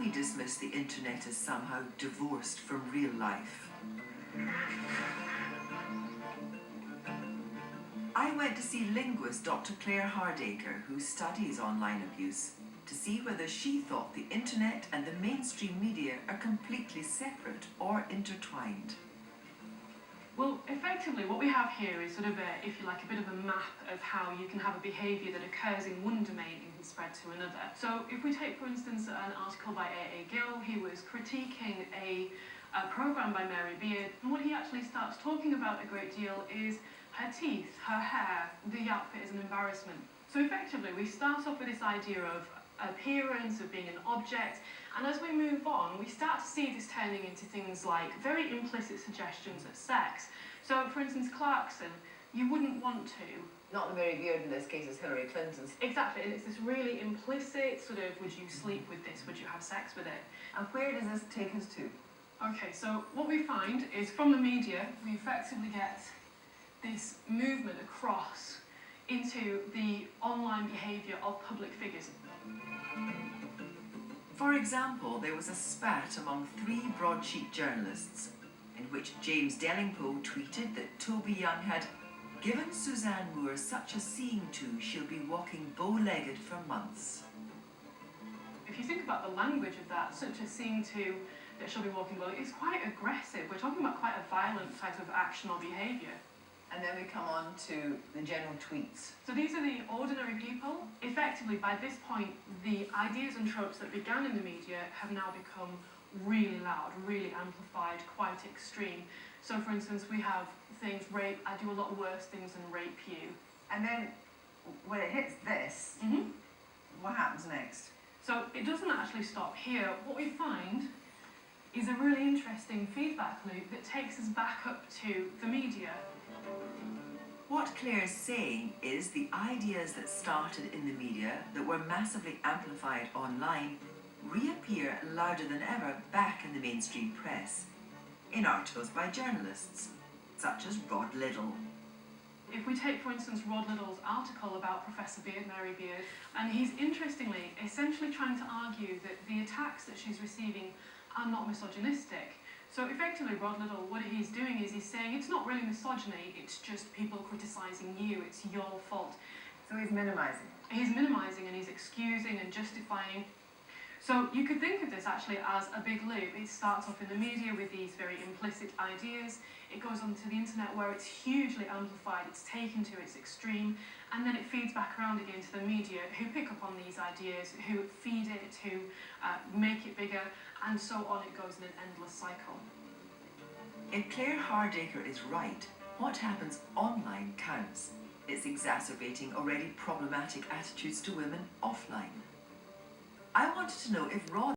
we dismiss the internet as somehow divorced from real life? I went to see linguist Dr. Claire Hardaker, who studies online abuse, to see whether she thought the internet and the mainstream media are completely separate or intertwined. Well, effectively what we have here is sort of if you like, a bit of a map of how you can have a behaviour that occurs in one domain and can spread to another. So if we take, for instance, an article by A.A. Gill, he was critiquing a programme by Mary Beard, and what he actually starts talking about a great deal is her teeth, her hair, the outfit is an embarrassment. So effectively we start off with this idea of appearance, of being an object, and as we move on we start to see this turning into things like very implicit suggestions of sex. So for instance, Clarkson, you wouldn't want to. Not the Mary Beard in this case, it's Hillary Clinton's. Exactly, and it's this really implicit sort of, would you sleep with this, would you have sex with it? And where does this take us to? Okay, so what we find is from the media we effectively get this movement across into the online behaviour of public figures. For example, there was a spat among 3 broadsheet journalists in which James Delingpole tweeted that Toby Young had given Suzanne Moore such a seeing to she'll be walking bow-legged for months. If you think about the language of that, such a seeing to that she'll be walking bow-legged, it's quite aggressive. We're talking about quite a violent type of action or behaviour. And then we come on to the general tweets. So these are the ordinary people. Effectively, by this point, the ideas and tropes that began in the media have now become really loud, really amplified, quite extreme. So for instance, we have things, rape, I do a lot worse things than rape you. And then when it hits this, what happens next? So it doesn't actually stop here. What we find is a really interesting feedback loop that takes us back up to the media. What Claire's saying is the ideas that started in the media, that were massively amplified online, reappear louder than ever back in the mainstream press, in articles by journalists, such as Rod Liddle. If we take, for instance, Rod Liddle's article about Professor Beard, Mary Beard, and he's interestingly essentially trying to argue that the attacks that she's receiving are not misogynistic. So effectively, Rod Liddle, what he's doing is he's saying it's not really misogyny, it's just people criticising you, it's your fault. So he's minimising. He's minimising and he's excusing and justifying. So you could think of this actually as a big loop. It starts off in the media with these very implicit ideas, it goes on to the internet where it's hugely amplified, it's taken to its extreme, and then it feeds back around again to the media who pick up on these ideas, who feed it, who make it bigger, and so on it goes in an endless cycle. If Claire Hardaker is right, what happens online counts. It's exacerbating already problematic attitudes to women offline. I wanted to know if Rod